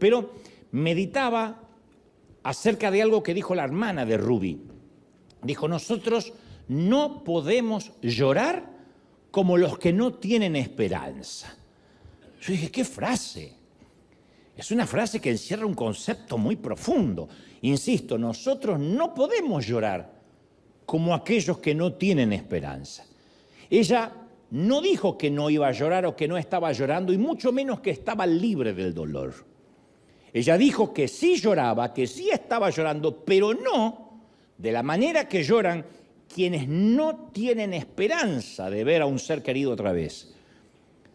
Pero meditaba acerca de algo que dijo la hermana de Ruby. Dijo, nosotros no podemos llorar como los que no tienen esperanza. Yo dije, ¿qué frase? Es una frase que encierra un concepto muy profundo. Insisto, nosotros no podemos llorar como aquellos que no tienen esperanza. Ella no dijo que no iba a llorar o que no estaba llorando, y mucho menos que estaba libre del dolor. Ella dijo que sí lloraba, que sí estaba llorando, pero no de la manera que lloran quienes no tienen esperanza de ver a un ser querido otra vez.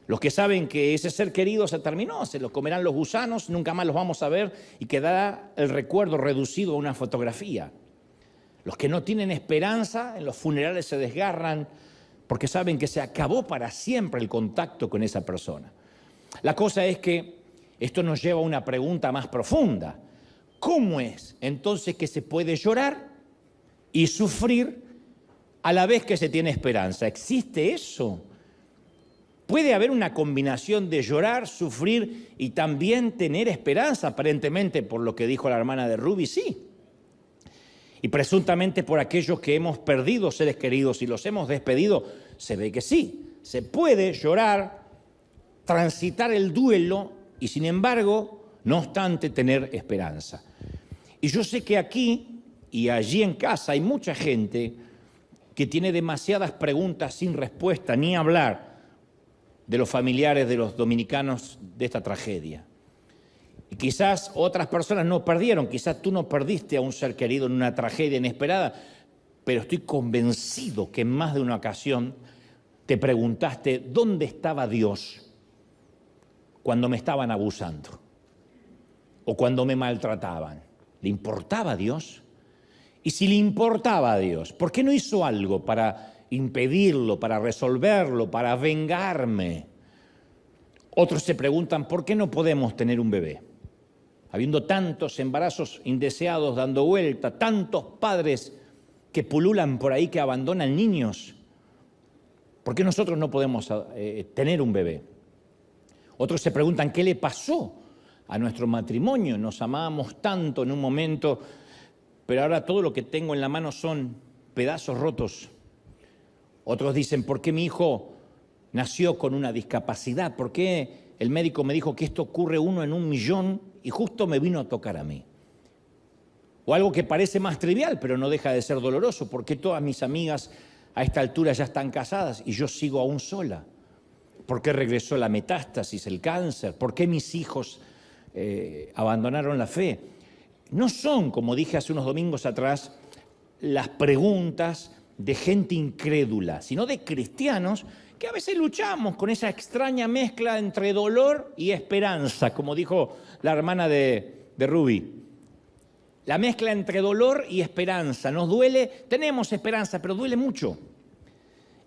Los que saben que ese ser querido se terminó, se lo comerán los gusanos, nunca más los vamos a ver y quedará el recuerdo reducido a una fotografía. Los que no tienen esperanza en los funerales se desgarran porque saben que se acabó para siempre el contacto con esa persona. La cosa es que esto nos lleva a una pregunta más profunda. ¿Cómo es entonces que se puede llorar y sufrir a la vez que se tiene esperanza? ¿Existe eso? ¿Puede haber una combinación de llorar, sufrir y también tener esperanza? Aparentemente, por lo que dijo la hermana de Ruby, sí. Y presuntamente por aquellos que hemos perdido seres queridos y los hemos despedido, se ve que sí. Se puede llorar, transitar el duelo y sin embargo, no obstante, tener esperanza. Y yo sé que aquí y allí en casa hay mucha gente que tiene demasiadas preguntas sin respuesta, ni hablar de los familiares de los dominicanos de esta tragedia. Y quizás otras personas no perdieron, quizás tú no perdiste a un ser querido en una tragedia inesperada, pero estoy convencido que en más de una ocasión te preguntaste, ¿dónde estaba Dios cuando me estaban abusando? O cuando me maltrataban. ¿Le importaba a Dios? Y si le importaba a Dios, ¿por qué no hizo algo para impedirlo, para resolverlo, para vengarme? Otros se preguntan, ¿por qué no podemos tener un bebé? Habiendo tantos embarazos indeseados dando vuelta, tantos padres que pululan por ahí, que abandonan niños, ¿por qué nosotros no podemos tener un bebé? Otros se preguntan, ¿qué le pasó a nuestro matrimonio? Nos amábamos tanto en un momento, pero ahora todo lo que tengo en la mano son pedazos rotos. Otros dicen, ¿por qué mi hijo nació con una discapacidad? ¿Por qué el médico me dijo que esto ocurre 1 en 1.000.000 y justo me vino a tocar a mí? O algo que parece más trivial, pero no deja de ser doloroso. ¿Por qué todas mis amigas a esta altura ya están casadas y yo sigo aún sola? ¿Por qué regresó la metástasis, el cáncer? ¿Por qué mis hijos abandonaron la fe? No son, como dije hace unos domingos atrás, las preguntas de gente incrédula, sino de cristianos que a veces luchamos con esa extraña mezcla entre dolor y esperanza, como dijo la hermana de Ruby. La mezcla entre dolor y esperanza. Nos duele, tenemos esperanza, pero duele mucho.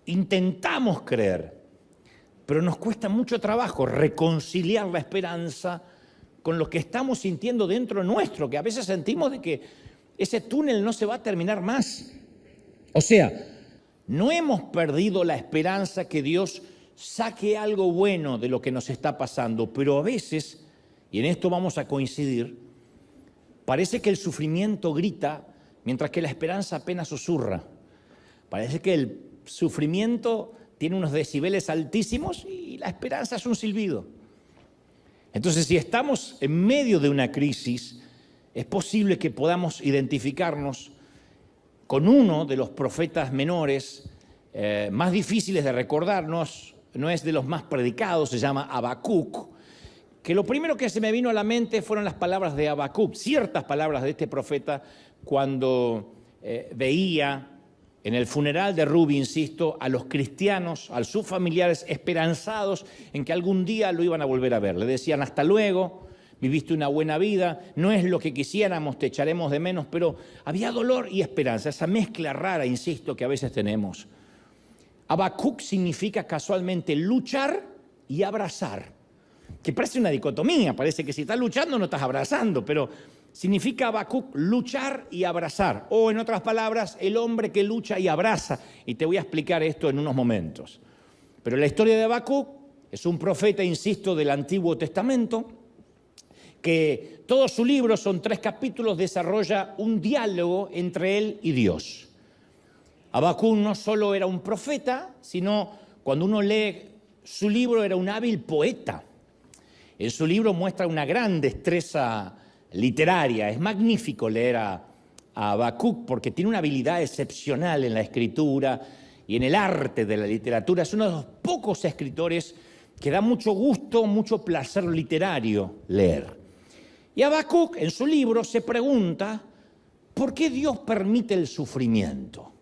Intentamos creer, pero nos cuesta mucho trabajo reconciliar la esperanza con lo que estamos sintiendo dentro nuestro, que a veces sentimos de que ese túnel no se va a terminar más. O sea, no hemos perdido la esperanza que Dios saque algo bueno de lo que nos está pasando, pero a veces, y en esto vamos a coincidir, parece que el sufrimiento grita mientras que la esperanza apenas susurra. Parece que el sufrimiento tiene unos decibeles altísimos y la esperanza es un silbido. Entonces, si estamos en medio de una crisis, es posible que podamos identificarnos con uno de los profetas menores más difíciles de recordarnos, no es de los más predicados, se llama Habacuc, que lo primero que se me vino a la mente fueron las palabras de Habacuc, ciertas palabras de este profeta cuando veía en el funeral de Ruby, insisto, a los cristianos, a sus familiares esperanzados en que algún día lo iban a volver a ver. Le decían, hasta luego, viviste una buena vida, no es lo que quisiéramos, te echaremos de menos, pero había dolor y esperanza, esa mezcla rara, insisto, que a veces tenemos. Habacuc significa casualmente luchar y abrazar, que parece una dicotomía, parece que si estás luchando no estás abrazando, pero significa Habacuc luchar y abrazar, o en otras palabras, el hombre que lucha y abraza, y te voy a explicar esto en unos momentos. Pero la historia de Habacuc es un profeta, insisto, del Antiguo Testamento, que todo su libro, son 3 capítulos, desarrolla un diálogo entre él y Dios. Habacuc no solo era un profeta, sino cuando uno lee su libro era un hábil poeta. En su libro muestra una gran destreza literaria. Es magnífico leer a Habacuc porque tiene una habilidad excepcional en la escritura y en el arte de la literatura. Es uno de los pocos escritores que da mucho gusto, mucho placer literario leer. Y Habacuc en su libro se pregunta, ¿por qué Dios permite el sufrimiento?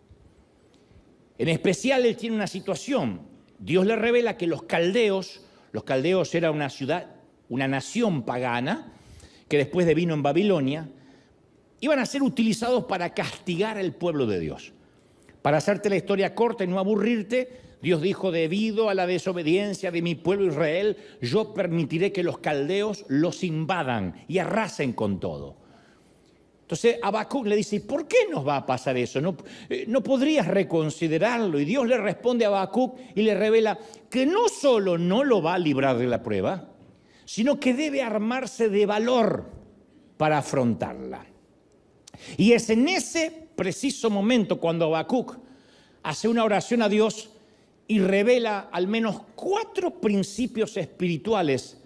En especial él tiene una situación. Dios le revela que los caldeos era una ciudad, una nación pagana, que después devino en Babilonia, iban a ser utilizados para castigar al pueblo de Dios. Para hacerte la historia corta y no aburrirte, Dios dijo, debido a la desobediencia de mi pueblo Israel, yo permitiré que los caldeos los invadan y arrasen con todo. Entonces Habacuc le dice, ¿por qué nos va a pasar eso? ¿No podrías reconsiderarlo? Y Dios le responde a Habacuc y le revela que no solo no lo va a librar de la prueba, sino que debe armarse de valor para afrontarla. Y es en ese preciso momento cuando Habacuc hace una oración a Dios y revela al menos 4 principios espirituales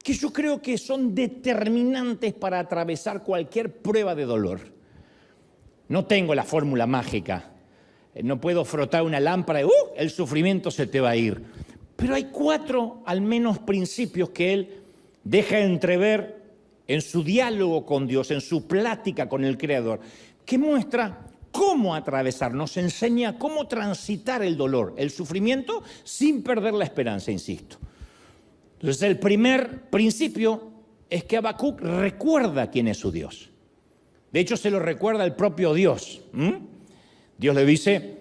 que yo creo que son determinantes para atravesar cualquier prueba de dolor. No tengo la fórmula mágica, no puedo frotar una lámpara y el sufrimiento se te va a ir. Pero hay 4 al menos principios que él deja entrever en su diálogo con Dios, en su plática con el Creador, que muestra cómo atravesar, nos enseña cómo transitar el dolor, el sufrimiento, sin perder la esperanza, insisto. Entonces el primer principio es que Habacuc recuerda quién es su Dios. De hecho se lo recuerda el propio Dios. Dios le dice,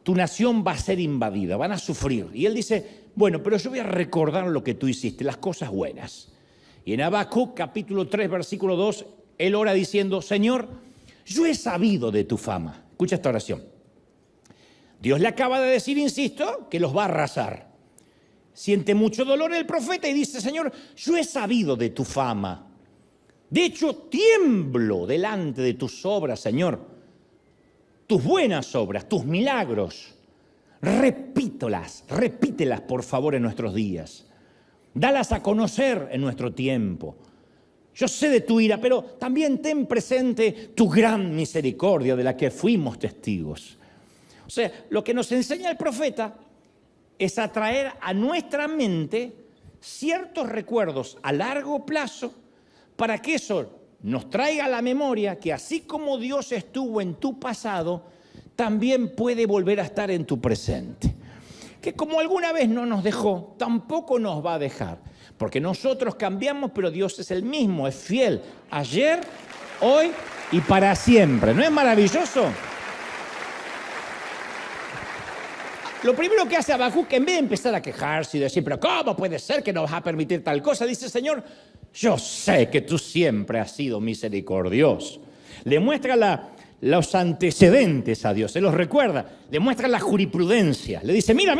tu nación va a ser invadida, van a sufrir. Y él dice, bueno, pero yo voy a recordar lo que tú hiciste, las cosas buenas. Y en Habacuc capítulo 3 versículo 2, él ora diciendo, Señor, yo he sabido de tu fama. Escucha esta oración. Dios le acaba de decir, insisto, que los va a arrasar. Siente mucho dolor el profeta y dice, Señor, yo he sabido de tu fama. De hecho, tiemblo delante de tus obras, Señor. Tus buenas obras, tus milagros. Repítelas, por favor, en nuestros días. Dalas a conocer en nuestro tiempo. Yo sé de tu ira, pero también ten presente tu gran misericordia de la que fuimos testigos. O sea, lo que nos enseña el profeta es atraer a nuestra mente ciertos recuerdos a largo plazo para que eso nos traiga a la memoria que así como Dios estuvo en tu pasado, también puede volver a estar en tu presente. Que como alguna vez no nos dejó, tampoco nos va a dejar. Porque nosotros cambiamos, pero Dios es el mismo, es fiel. Ayer, hoy y para siempre. ¿No es maravilloso? Lo primero que hace Habacuc, en vez de empezar a quejarse y decir, pero ¿cómo puede ser que nos va a permitir tal cosa? Dice, Señor, yo sé que tú siempre has sido misericordioso. Le muestra los antecedentes a Dios, se los recuerda, le muestra la jurisprudencia. Le dice, mira,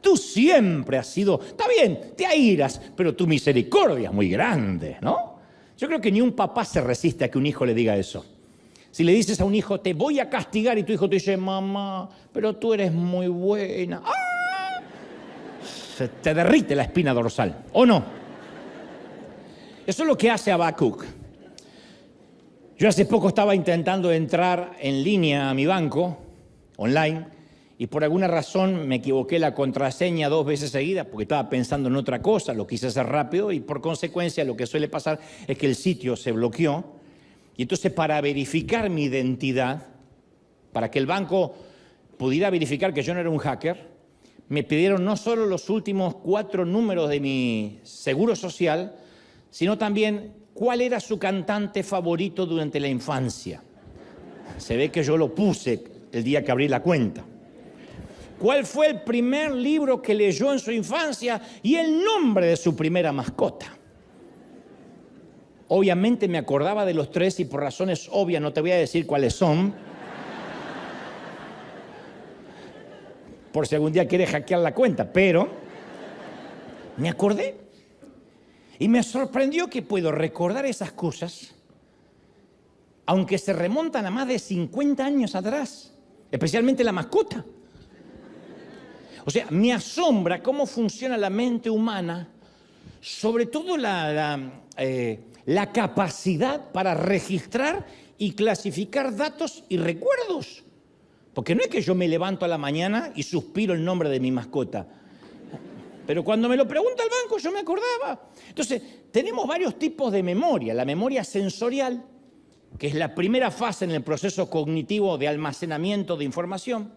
tú siempre has sido, está bien, te airas, pero tu misericordia es muy grande, ¿no? Yo creo que ni un papá se resiste a que un hijo le diga eso. Si le dices a un hijo, te voy a castigar, y tu hijo te dice, mamá, pero tú eres muy buena. ¡Ah! Se te derrite la espina dorsal, ¿o no? Eso es lo que hace Habacuc. Yo hace poco estaba intentando entrar en línea a mi banco, online, y por alguna razón me equivoqué la contraseña 2 veces seguidas porque estaba pensando en otra cosa, lo quise hacer rápido y por consecuencia lo que suele pasar es que el sitio se bloqueó. Y entonces para verificar mi identidad, para que el banco pudiera verificar que yo no era un hacker, me pidieron no solo los últimos 4 números de mi seguro social, sino también cuál era su cantante favorito durante la infancia. Se ve que yo lo puse el día que abrí la cuenta. ¿Cuál fue el primer libro que leyó en su infancia y el nombre de su primera mascota? Obviamente me acordaba de los 3 y por razones obvias no te voy a decir cuáles son. Por si algún día quieres hackear la cuenta, pero me acordé. Y me sorprendió que puedo recordar esas cosas, aunque se remontan a más de 50 años atrás, especialmente la mascota. O sea, me asombra cómo funciona la mente humana, sobre todo la capacidad para registrar y clasificar datos y recuerdos. Porque no es que yo me levanto a la mañana y suspiro el nombre de mi mascota. Pero cuando me lo pregunta el banco, yo me acordaba. Entonces, tenemos varios tipos de memoria. La memoria sensorial, que es la primera fase en el proceso cognitivo de almacenamiento de información.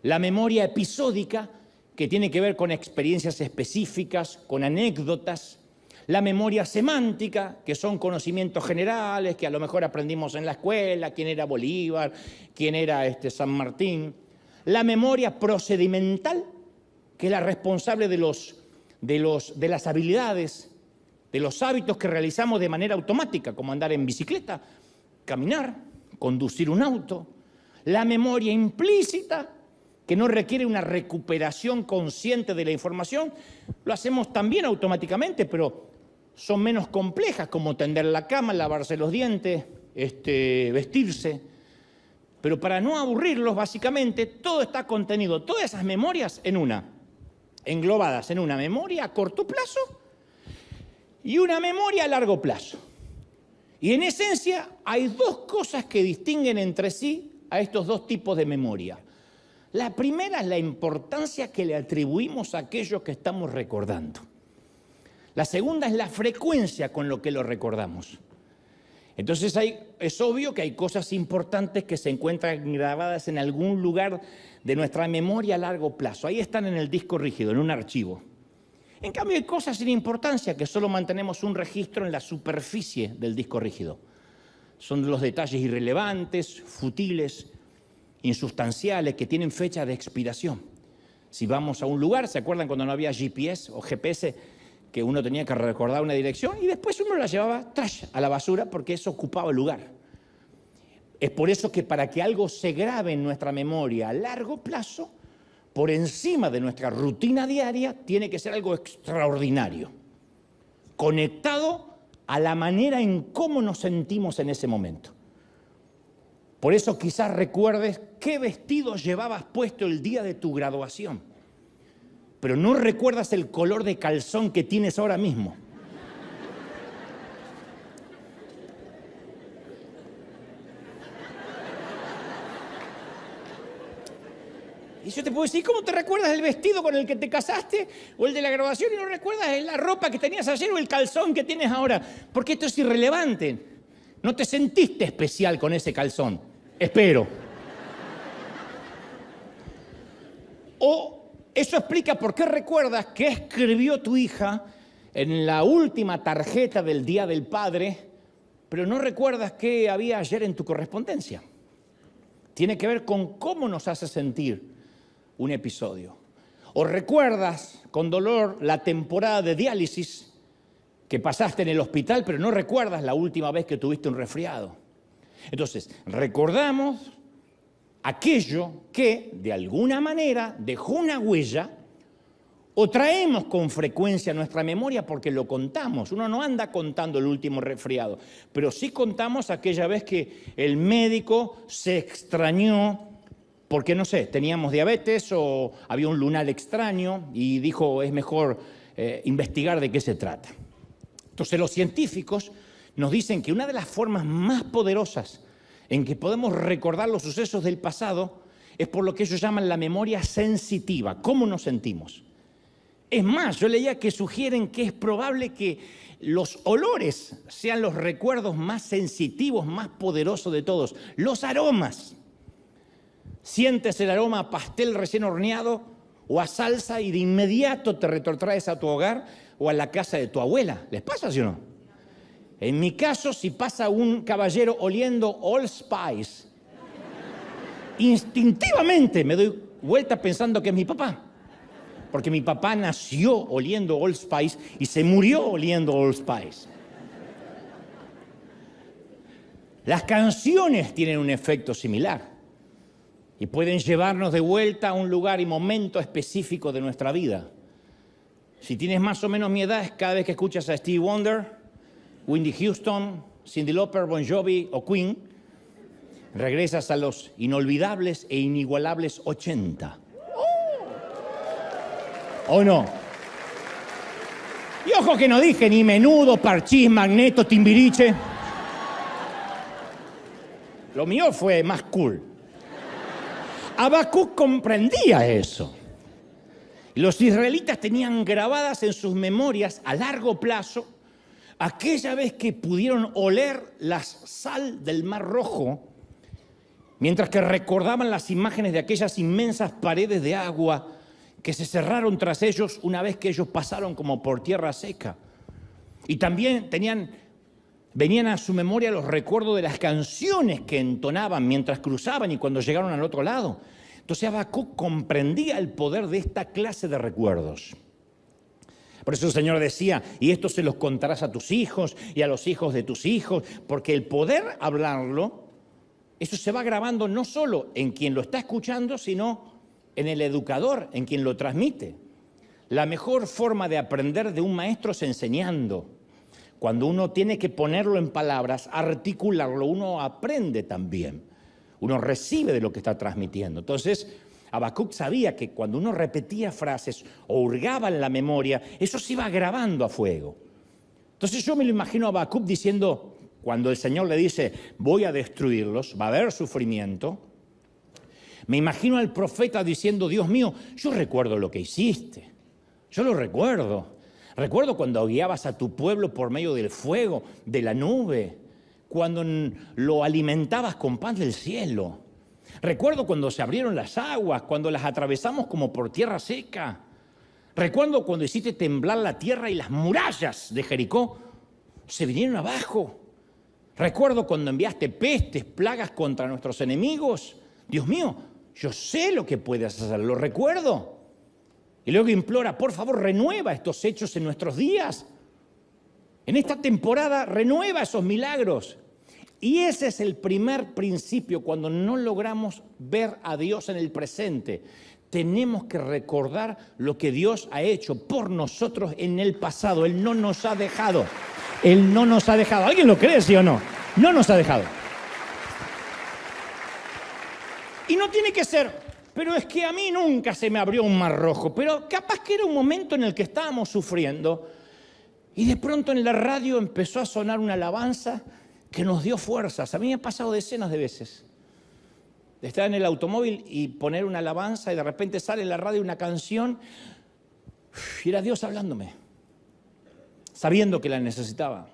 La memoria episódica, que tiene que ver con experiencias específicas, con anécdotas. La memoria semántica, que son conocimientos generales, que a lo mejor aprendimos en la escuela, quién era Bolívar, quién era San Martín. La memoria procedimental, que es la responsable de las habilidades, de los hábitos que realizamos de manera automática, como andar en bicicleta, caminar, conducir un auto. La memoria implícita, que no requiere una recuperación consciente de la información, lo hacemos también automáticamente, pero son menos complejas, como tender la cama, lavarse los dientes, vestirse. Pero para no aburrirlos, básicamente, todo está contenido, todas esas memorias englobadas en una memoria a corto plazo y una memoria a largo plazo. Y en esencia hay dos cosas que distinguen entre sí a estos dos tipos de memoria. La primera es la importancia que le atribuimos a aquello que estamos recordando. La segunda es la frecuencia con lo que lo recordamos. Entonces es obvio que hay cosas importantes que se encuentran grabadas en algún lugar de nuestra memoria a largo plazo. Ahí están en el disco rígido, en un archivo. En cambio hay cosas sin importancia que solo mantenemos un registro en la superficie del disco rígido. Son los detalles irrelevantes, futiles, insustanciales, que tienen fecha de expiración. Si vamos a un lugar, ¿se acuerdan cuando no había GPS o GPS, que uno tenía que recordar una dirección y después uno la llevaba a la basura porque eso ocupaba el lugar? Es por eso que para que algo se grabe en nuestra memoria a largo plazo, por encima de nuestra rutina diaria, tiene que ser algo extraordinario, conectado a la manera en cómo nos sentimos en ese momento. Por eso quizás recuerdes qué vestido llevabas puesto el día de tu graduación, pero no recuerdas el color de calzón que tienes ahora mismo. Y yo te puedo decir, ¿cómo te recuerdas el vestido con el que te casaste o el de la graduación y no recuerdas la ropa que tenías ayer o el calzón que tienes ahora? Porque esto es irrelevante. No te sentiste especial con ese calzón. Espero. O eso explica por qué recuerdas qué escribió tu hija en la última tarjeta del Día del Padre, pero no recuerdas qué había ayer en tu correspondencia. Tiene que ver con cómo nos hace sentir un episodio. O recuerdas con dolor la temporada de diálisis que pasaste en el hospital, pero no recuerdas la última vez que tuviste un resfriado. Entonces, recordamos aquello que de alguna manera dejó una huella o traemos con frecuencia a nuestra memoria porque lo contamos. Uno no anda contando el último resfriado, pero sí contamos aquella vez que el médico se extrañó porque, no sé, teníamos diabetes o había un lunar extraño y dijo es mejor investigar de qué se trata. Entonces los científicos nos dicen que una de las formas más poderosas en que podemos recordar los sucesos del pasado es por lo que ellos llaman la memoria sensitiva, cómo nos sentimos. Es más, yo leía que sugieren que es probable que los olores sean los recuerdos más sensitivos, más poderosos de todos. Los aromas. Sientes el aroma a pastel recién horneado o a salsa y de inmediato te retrotraes a tu hogar o a la casa de tu abuela. ¿Les pasa, sí o no? En mi caso, si pasa un caballero oliendo Old Spice, instintivamente me doy vuelta pensando que es mi papá. Porque mi papá nació oliendo Old Spice y se murió oliendo Old Spice. Las canciones tienen un efecto similar y pueden llevarnos de vuelta a un lugar y momento específico de nuestra vida. Si tienes más o menos mi edad, es cada vez que escuchas a Stevie Wonder, Whitney Houston, Cyndi Lauper, Bon Jovi o Queen, regresas a los inolvidables e inigualables 80. ¿O no? Y ojo que no dije ni Menudo, Parchís, Magneto, Timbiriche. Lo mío fue más cool. Habacuc comprendía eso. Los israelitas tenían grabadas en sus memorias a largo plazo aquella vez que pudieron oler la sal del Mar Rojo, mientras que recordaban las imágenes de aquellas inmensas paredes de agua que se cerraron tras ellos una vez que ellos pasaron como por tierra seca. Y también venían a su memoria los recuerdos de las canciones que entonaban mientras cruzaban y cuando llegaron al otro lado. Entonces Habacuc comprendía el poder de esta clase de recuerdos. Por eso el Señor decía, y esto se los contarás a tus hijos y a los hijos de tus hijos, porque el poder hablarlo, eso se va grabando no solo en quien lo está escuchando, sino en el educador, en quien lo transmite. La mejor forma de aprender de un maestro es enseñando. Cuando uno tiene que ponerlo en palabras, articularlo, uno aprende también. Uno recibe de lo que está transmitiendo. Entonces, Habacuc sabía que cuando uno repetía frases o hurgaba en la memoria, eso se iba grabando a fuego. Entonces yo me lo imagino a Habacuc diciendo, cuando el Señor le dice, voy a destruirlos, va a haber sufrimiento. Me imagino al profeta diciendo, Dios mío, yo recuerdo lo que hiciste. Yo lo recuerdo. Recuerdo cuando guiabas a tu pueblo por medio del fuego, de la nube, cuando lo alimentabas con pan del cielo. Recuerdo cuando se abrieron las aguas, cuando las atravesamos como por tierra seca. Recuerdo cuando hiciste temblar la tierra y las murallas de Jericó se vinieron abajo. Recuerdo cuando enviaste pestes, plagas contra nuestros enemigos. Dios mío, yo sé lo que puedes hacer, lo recuerdo. Y luego implora, por favor, renueva estos hechos en nuestros días. En esta temporada, renueva esos milagros. Y ese es el primer principio cuando no logramos ver a Dios en el presente. Tenemos que recordar lo que Dios ha hecho por nosotros en el pasado. Él no nos ha dejado. Él no nos ha dejado. ¿Alguien lo cree, sí o no? No nos ha dejado. Y no tiene que ser, pero es que a mí nunca se me abrió un mar rojo. Pero capaz que era un momento en el que estábamos sufriendo y de pronto en la radio empezó a sonar una alabanza que nos dio fuerzas. A mí me ha pasado decenas de veces de estar en el automóvil y poner una alabanza y de repente sale en la radio una canción y era Dios hablándome, sabiendo que la necesitaba.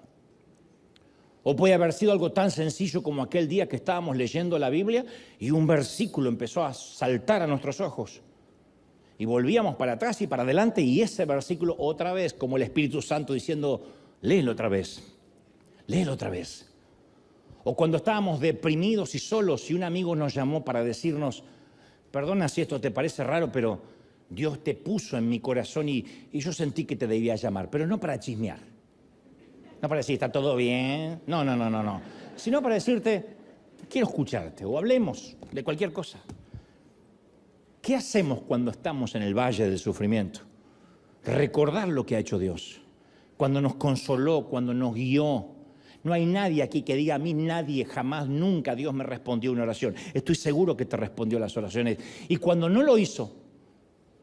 O puede haber sido algo tan sencillo como aquel día que estábamos leyendo la Biblia y un versículo empezó a saltar a nuestros ojos. Y volvíamos para atrás y para adelante y ese versículo otra vez, como el Espíritu Santo diciendo, léelo otra vez, léelo otra vez. O cuando estábamos deprimidos y solos y un amigo nos llamó para decirnos, perdona si esto te parece raro, pero Dios te puso en mi corazón y yo sentí que te debía llamar, pero no para chismear. No para decir, está todo bien, no. Sino para decirte, quiero escucharte o hablemos de cualquier cosa. ¿Qué hacemos cuando estamos en el valle del sufrimiento? Recordar lo que ha hecho Dios. Cuando nos consoló, cuando nos guió. No hay nadie aquí que diga, a mí nadie, jamás, nunca Dios me respondió una oración. Estoy seguro que te respondió las oraciones. Y cuando no lo hizo,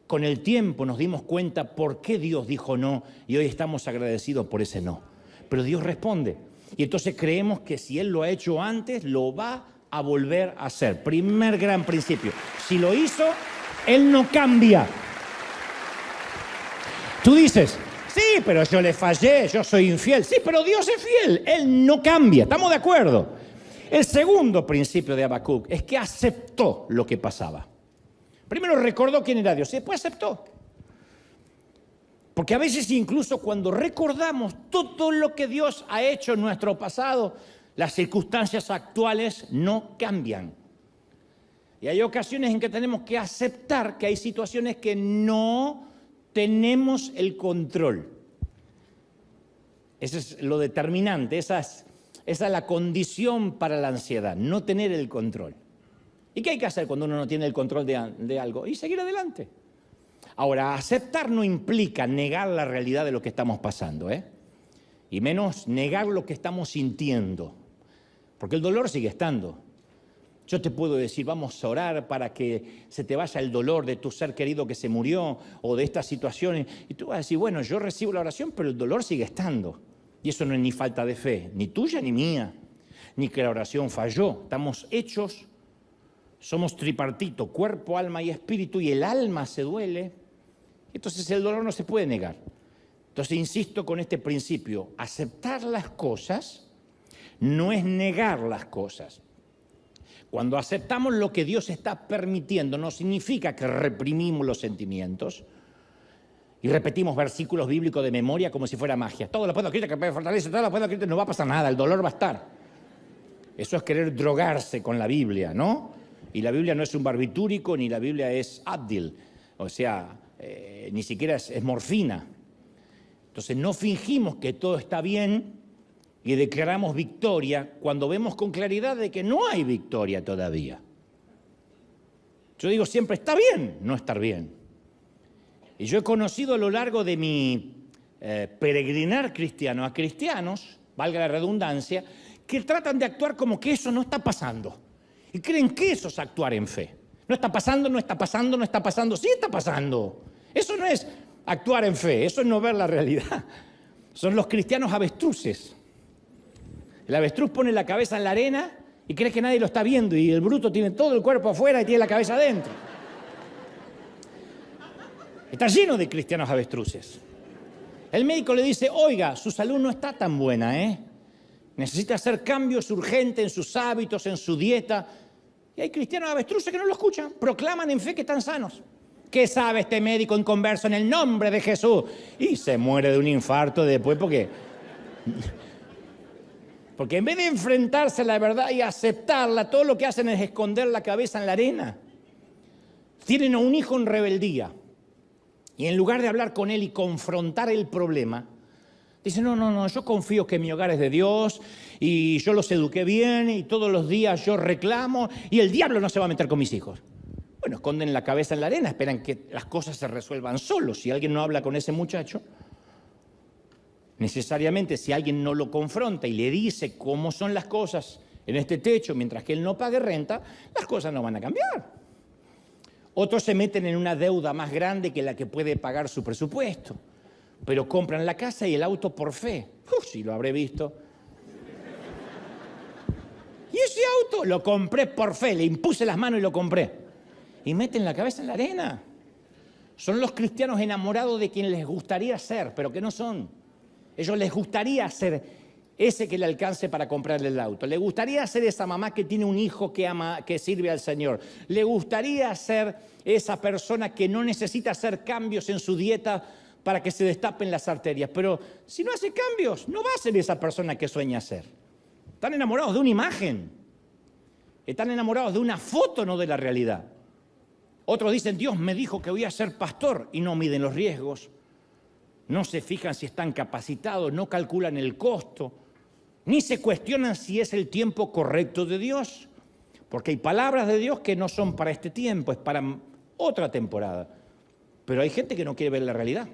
con el tiempo nos dimos cuenta por qué Dios dijo no y hoy estamos agradecidos por ese no. Pero Dios responde. Y entonces creemos que si Él lo ha hecho antes, lo va a volver a hacer. Primer gran principio. Si lo hizo, Él no cambia. Tú dices, sí, pero yo le fallé, yo soy infiel. Sí, pero Dios es fiel, Él no cambia. ¿Estamos de acuerdo? El segundo principio de Habacuc es que aceptó lo que pasaba. Primero recordó quién era Dios, y después aceptó. Porque a veces incluso cuando recordamos todo lo que Dios ha hecho en nuestro pasado, las circunstancias actuales no cambian. Y hay ocasiones en que tenemos que aceptar que hay situaciones que no tenemos el control. Eso es lo determinante, esa es la condición para la ansiedad, no tener el control. ¿Y qué hay que hacer cuando uno no tiene el control de algo? Y seguir adelante. Ahora, aceptar no implica negar la realidad de lo que estamos pasando, y menos negar lo que estamos sintiendo, porque el dolor sigue estando. Yo te puedo decir, vamos a orar para que se te vaya el dolor de tu ser querido que se murió o de estas situaciones. Y tú vas a decir, bueno, yo recibo la oración, pero el dolor sigue estando. Y eso no es ni falta de fe, ni tuya ni mía, ni que la oración falló. Estamos hechos, somos tripartito, cuerpo, alma y espíritu, y el alma se duele. Entonces el dolor no se puede negar. Entonces insisto con este principio, aceptar las cosas no es negar las cosas. Cuando aceptamos lo que Dios está permitiendo, no significa que reprimimos los sentimientos y repetimos versículos bíblicos de memoria como si fuera magia. Todo lo puedo Cristo que me fortalece, todo lo puedo Cristo, no va a pasar nada, el dolor va a estar. Eso es querer drogarse con la Biblia, ¿no? Y la Biblia no es un barbitúrico, ni la Biblia es Advil, o sea, ni siquiera es morfina. Entonces no fingimos que todo está bien y declaramos victoria cuando vemos con claridad de que no hay victoria todavía. Yo digo siempre, está bien no estar bien. Y yo he conocido a lo largo de mi peregrinar cristiano a cristianos, valga la redundancia, que tratan de actuar como que eso no está pasando. Y creen que eso es actuar en fe. No está pasando, no está pasando, no está pasando. Sí está pasando. Eso no es actuar en fe, eso es no ver la realidad. Son los cristianos avestruces. El avestruz pone la cabeza en la arena y cree que nadie lo está viendo, y el bruto tiene todo el cuerpo afuera y tiene la cabeza adentro. Está lleno de cristianos avestruces. El médico le dice, oiga, su salud no está tan buena, necesita hacer cambios urgentes en sus hábitos, en su dieta. Y hay cristianos avestruces que no lo escuchan, proclaman en fe que están sanos. ¿Qué sabe este médico inconverso en el nombre de Jesús? Y se muere de un infarto después porque en vez de enfrentarse a la verdad y aceptarla, todo lo que hacen es esconder la cabeza en la arena. Tienen a un hijo en rebeldía y en lugar de hablar con él y confrontar el problema, dicen, no, yo confío que mi hogar es de Dios y yo los eduqué bien y todos los días yo reclamo y el diablo no se va a meter con mis hijos. Bueno, esconden la cabeza en la arena, esperan que las cosas se resuelvan solos. Si alguien no habla con ese muchacho, necesariamente si alguien no lo confronta y le dice cómo son las cosas en este techo mientras que él no pague renta, las cosas no van a cambiar. Otros se meten en una deuda más grande que la que puede pagar su presupuesto, pero compran la casa y el auto por fe. Sí, lo habré visto. Y ese auto lo compré por fe, le impuse las manos y lo compré. Y meten la cabeza en la arena. Son los cristianos enamorados de quien les gustaría ser, pero que no son. Ellos les gustaría ser ese que le alcance para comprarle el auto. Le gustaría ser esa mamá que tiene un hijo que ama, que sirve al Señor. Le gustaría ser esa persona que no necesita hacer cambios en su dieta para que se destapen las arterias. Pero si no hace cambios, no va a ser esa persona que sueña ser. Están enamorados de una imagen. Están enamorados de una foto, no de la realidad. Otros dicen, Dios me dijo que voy a ser pastor, y no miden los riesgos. No se fijan si están capacitados, no calculan el costo, ni se cuestionan si es el tiempo correcto de Dios, porque hay palabras de Dios que no son para este tiempo, es para otra temporada. Pero hay gente que no quiere ver la realidad.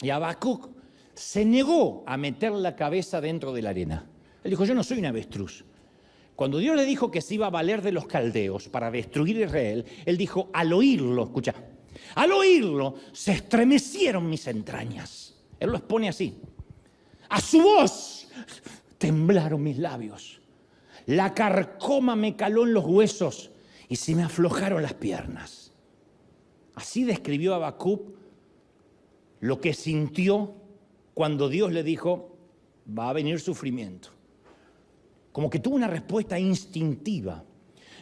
Y Habacuc se negó a meter la cabeza dentro de la arena. Él dijo, yo no soy un avestruz. Cuando Dios le dijo que se iba a valer de los caldeos para destruir Israel, él dijo, al oírlo, escucha, al oírlo se estremecieron mis entrañas. Él lo expone así. A su voz temblaron mis labios. La carcoma me caló en los huesos y se me aflojaron las piernas. Así describió Habacuc lo que sintió cuando Dios le dijo, va a venir sufrimiento. Como que tuvo una respuesta instintiva.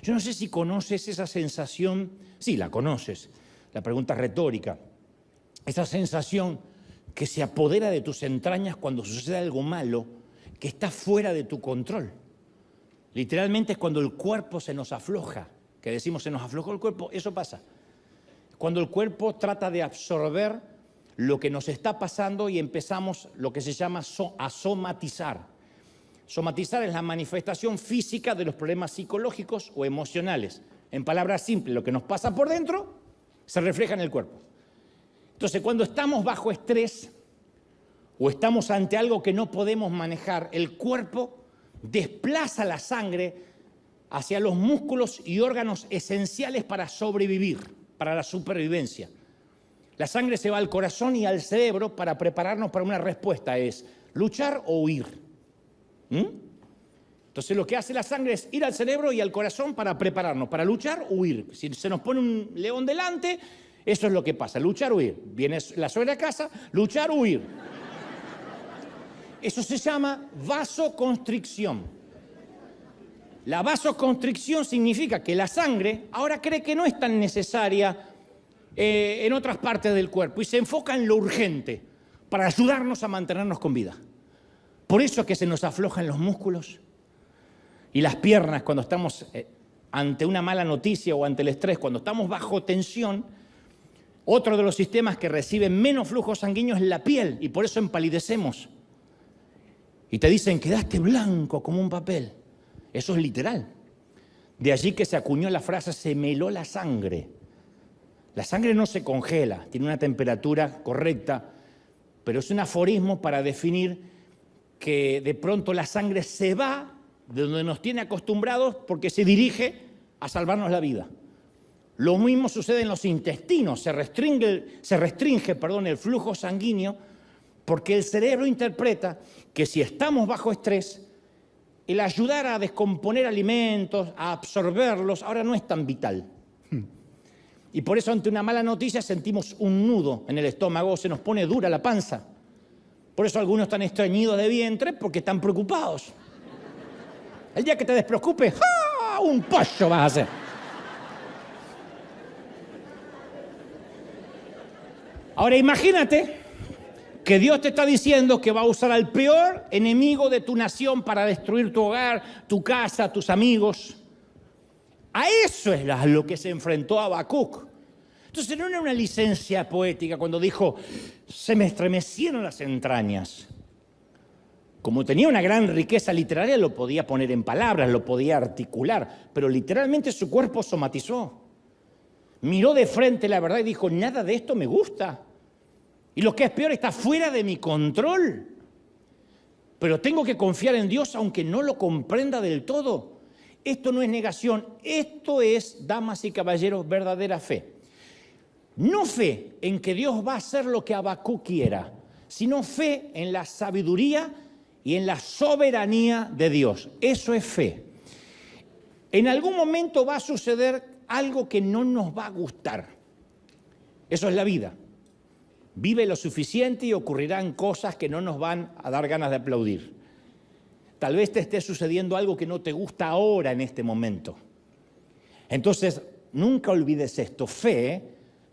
Yo no sé si conoces esa sensación. Sí, la conoces. La pregunta es retórica. Esa sensación que se apodera de tus entrañas cuando sucede algo malo que está fuera de tu control. Literalmente es cuando el cuerpo se nos afloja, que decimos se nos aflojó el cuerpo, eso pasa. Cuando el cuerpo trata de absorber lo que nos está pasando y empezamos lo que se llama a somatizar. Somatizar es la manifestación física de los problemas psicológicos o emocionales. En palabras simples, lo que nos pasa por dentro se refleja en el cuerpo. Entonces, cuando estamos bajo estrés o estamos ante algo que no podemos manejar, el cuerpo desplaza la sangre hacia los músculos y órganos esenciales para sobrevivir, para la supervivencia. La sangre se va al corazón y al cerebro para prepararnos para una respuesta, es luchar o huir. Entonces lo que hace la sangre es ir al cerebro y al corazón para prepararnos, para luchar o huir. Si se nos pone un león delante, eso es lo que pasa, luchar o huir. Viene la suegra a casa, luchar o huir. Eso se llama vasoconstricción. La vasoconstricción significa que la sangre ahora cree que no es tan necesaria en otras partes del cuerpo y se enfoca en lo urgente para ayudarnos a mantenernos con vida. Por eso es que se nos aflojan los músculos y las piernas cuando estamos ante una mala noticia o ante el estrés, cuando estamos bajo tensión. Otro de los sistemas que recibe menos flujo sanguíneo es la piel y por eso empalidecemos. Y te dicen, quedaste blanco como un papel. Eso es literal. De allí que se acuñó la frase, se me heló la sangre. La sangre no se congela, tiene una temperatura correcta, pero es un aforismo para definir que de pronto la sangre se va de donde nos tiene acostumbrados porque se dirige a salvarnos la vida. Lo mismo sucede en los intestinos, se restringe el flujo sanguíneo porque el cerebro interpreta que si estamos bajo estrés, el ayudar a descomponer alimentos, a absorberlos, ahora no es tan vital. Y por eso ante una mala noticia sentimos un nudo en el estómago, se nos pone dura la panza. Por eso algunos están estreñidos de vientre porque están preocupados. El día que te despreocupes, ¡ja! Un pollo vas a hacer. Ahora imagínate que Dios te está diciendo que va a usar al peor enemigo de tu nación para destruir tu hogar, tu casa, tus amigos. A eso es a lo que se enfrentó Habacuc. Entonces no era una licencia poética cuando dijo, se me estremecieron las entrañas. Como tenía una gran riqueza literaria, lo podía poner en palabras, lo podía articular, pero literalmente su cuerpo somatizó. Miró de frente la verdad y dijo, nada de esto me gusta. Y lo que es peor, está fuera de mi control. Pero tengo que confiar en Dios aunque no lo comprenda del todo. Esto no es negación, esto es, damas y caballeros, verdadera fe. No fe en que Dios va a hacer lo que Habacuc quiera, sino fe en la sabiduría y en la soberanía de Dios. Eso es fe. En algún momento va a suceder algo que no nos va a gustar. Eso es la vida. Vive lo suficiente y ocurrirán cosas que no nos van a dar ganas de aplaudir. Tal vez te esté sucediendo algo que no te gusta ahora en este momento. Entonces, nunca olvides esto. Fe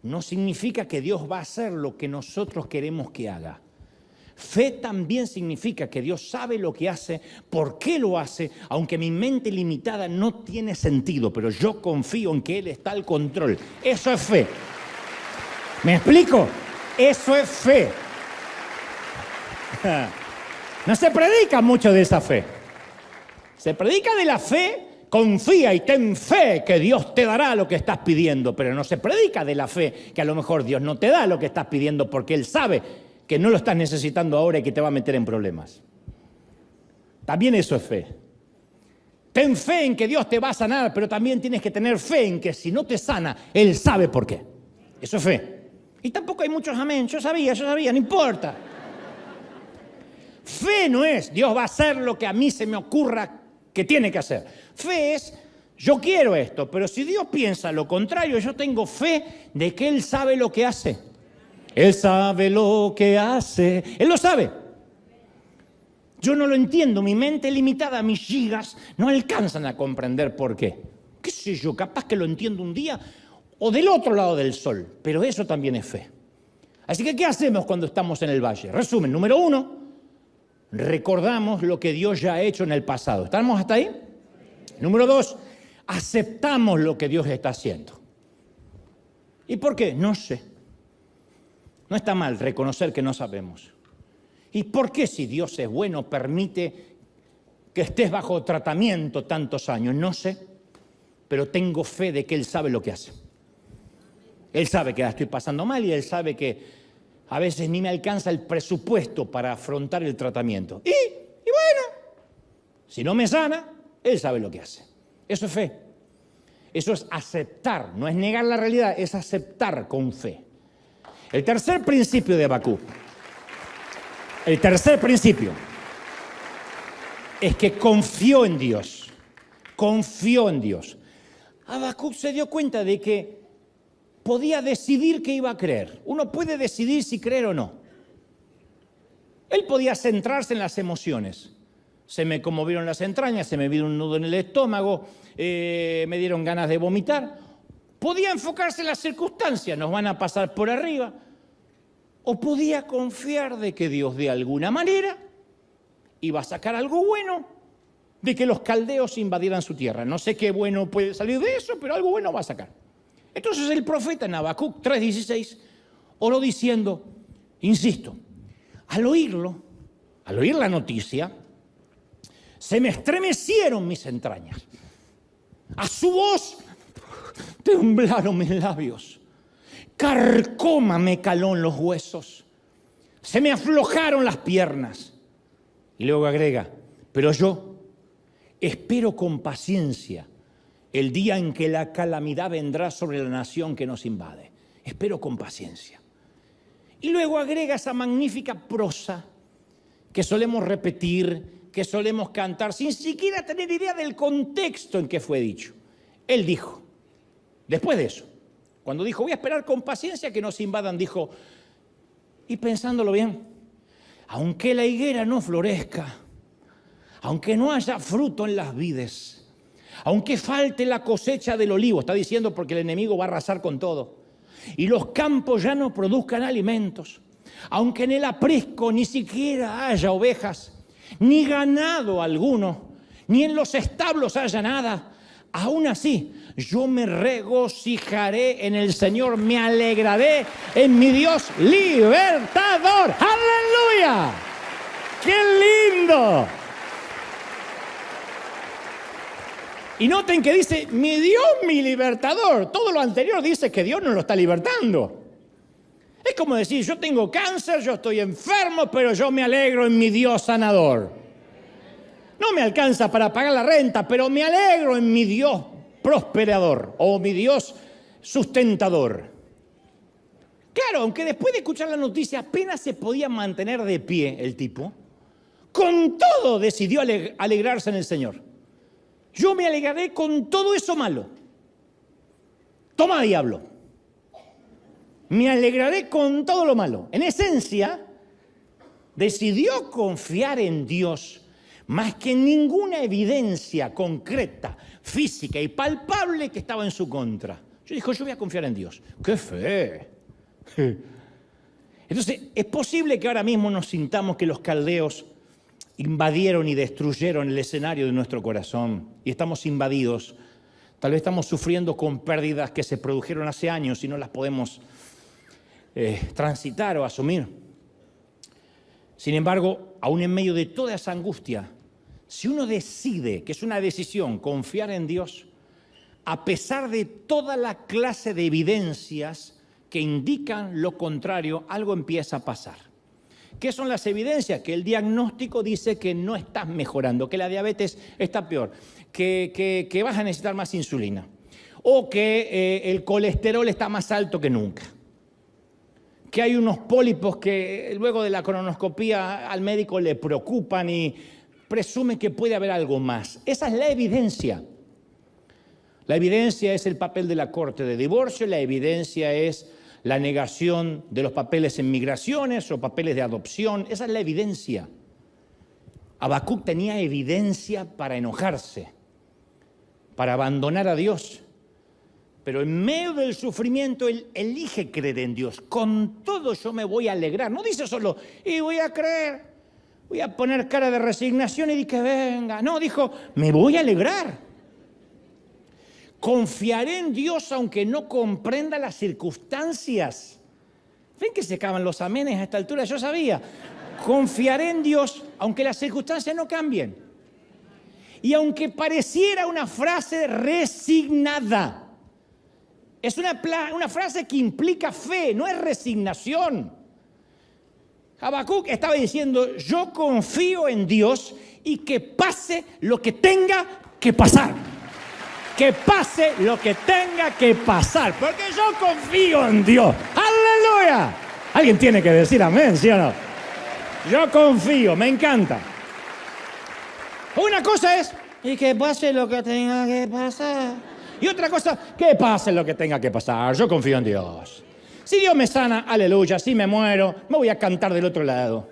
no significa que Dios va a hacer lo que nosotros queremos que haga. Fe también significa que Dios sabe lo que hace, por qué lo hace, aunque mi mente limitada no tiene sentido, pero yo confío en que Él está al control. Eso es fe. ¿Me explico? Eso es fe. No se predica mucho de esa fe. Se predica de la fe, confía y ten fe que Dios te dará lo que estás pidiendo, pero no se predica de la fe que a lo mejor Dios no te da lo que estás pidiendo porque Él sabe que no lo estás necesitando ahora y que te va a meter en problemas. También eso es fe. Ten fe en que Dios te va a sanar, pero también tienes que tener fe en que si no te sana, Él sabe por qué. Eso es fe. Y tampoco hay muchos amén. Yo sabía, no importa. Fe no es, Dios va a hacer lo que a mí se me ocurra que tiene que hacer. Fe es, yo quiero esto, pero si Dios piensa lo contrario, yo tengo fe de que Él sabe lo que hace. Él sabe lo que hace. Él lo sabe. Yo no lo entiendo. Mi mente limitada, mis gigas, no alcanzan a comprender por qué. ¿Qué sé yo? Capaz que lo entiendo un día o del otro lado del sol. Pero eso también es fe. Así que, ¿qué hacemos cuando estamos en el valle? Resumen, número 1, recordamos lo que Dios ya ha hecho en el pasado. ¿Estamos hasta ahí? Número 2, aceptamos lo que Dios está haciendo. ¿Y por qué? No sé. No está mal reconocer que no sabemos. ¿Y por qué si Dios es bueno permite que estés bajo tratamiento tantos años? No sé, pero tengo fe de que Él sabe lo que hace. Él sabe que la estoy pasando mal y él sabe que a veces ni me alcanza el presupuesto para afrontar el tratamiento. Y bueno, si no me sana, él sabe lo que hace. Eso es fe. Eso es aceptar, no es negar la realidad, es aceptar con fe. El tercer principio de Habacuc, el tercer principio, es que confió en Dios. Confió en Dios. Habacuc se dio cuenta de que podía decidir qué iba a creer. Uno puede decidir si creer o no. Él podía centrarse en las emociones. Se me conmovieron las entrañas, se me vino un nudo en el estómago, me dieron ganas de vomitar. Podía enfocarse en las circunstancias, nos van a pasar por arriba. O podía confiar de que Dios de alguna manera iba a sacar algo bueno de que los caldeos invadieran su tierra. No sé qué bueno puede salir de eso, pero algo bueno va a sacar. Entonces el profeta en Habacuc 3:16 oró diciendo, insisto, al oír la noticia, se me estremecieron mis entrañas. A su voz temblaron mis labios. Carcoma me caló en los huesos. Se me aflojaron las piernas. Y luego agrega, pero yo espero con paciencia el día en que la calamidad vendrá sobre la nación que nos invade. Espero con paciencia. Y luego agrega esa magnífica prosa que solemos repetir, que solemos cantar, sin siquiera tener idea del contexto en que fue dicho. Él dijo, después de eso, cuando dijo, voy a esperar con paciencia que nos invadan, dijo, y pensándolo bien, aunque la higuera no florezca, aunque no haya fruto en las vides, aunque falte la cosecha del olivo, está diciendo porque el enemigo va a arrasar con todo, y los campos ya no produzcan alimentos, aunque en el aprisco ni siquiera haya ovejas, ni ganado alguno, ni en los establos haya nada, aún así yo me regocijaré en el Señor, me alegraré en mi Dios libertador. ¡Aleluya! ¡Qué lindo! Y noten que dice, mi Dios, mi libertador. Todo lo anterior dice que Dios nos lo está libertando. Es como decir, yo tengo cáncer, yo estoy enfermo, pero yo me alegro en mi Dios sanador. No me alcanza para pagar la renta, pero me alegro en mi Dios prosperador o mi Dios sustentador. Claro, aunque después de escuchar la noticia apenas se podía mantener de pie el tipo, con todo decidió alegrarse en el Señor. Yo me alegraré con todo eso malo. Toma, diablo. Me alegraré con todo lo malo. En esencia, decidió confiar en Dios más que en ninguna evidencia concreta, física y palpable que estaba en su contra. Yo voy a confiar en Dios. ¡Qué fe! Entonces, es posible que ahora mismo nos sintamos que los caldeos invadieron y destruyeron el escenario de nuestro corazón y estamos invadidos. Tal vez estamos sufriendo con pérdidas que se produjeron hace años y no las podemos transitar o asumir. Sin embargo, aún en medio de toda esa angustia, si uno decide, que es una decisión, confiar en Dios, a pesar de toda la clase de evidencias que indican lo contrario, algo empieza a pasar. ¿Qué son las evidencias? Que el diagnóstico dice que no estás mejorando, que la diabetes está peor, que vas a necesitar más insulina o que el colesterol está más alto que nunca, que hay unos pólipos que luego de la colonoscopía al médico le preocupan y presume que puede haber algo más. Esa es la evidencia. La evidencia es el papel de la corte de divorcio, la evidencia es la negación de los papeles en migraciones o papeles de adopción. Esa es la evidencia. Habacuc tenía evidencia para enojarse, para abandonar a Dios. Pero en medio del sufrimiento, él elige creer en Dios. Con todo yo me voy a alegrar. No dice solo, y voy a creer, voy a poner cara de resignación y que venga. No, dijo, me voy a alegrar. Confiaré en Dios aunque no comprenda las circunstancias. ¿Ven que se acaban los amenes a esta altura? Yo sabía. Confiaré en Dios aunque las circunstancias no cambien. Y aunque pareciera una frase resignada, Es una frase que implica fe, no es resignación. Habacuc estaba diciendo, yo confío en Dios y que pase lo que tenga que pasar. Que pase lo que tenga que pasar, porque yo confío en Dios. ¡Aleluya! Alguien tiene que decir amén, ¿sí o no? Yo confío, me encanta. Una cosa es, y que pase lo que tenga que pasar. Y otra cosa, que pase lo que tenga que pasar. Yo confío en Dios. Si Dios me sana, aleluya. Si me muero, me voy a cantar del otro lado.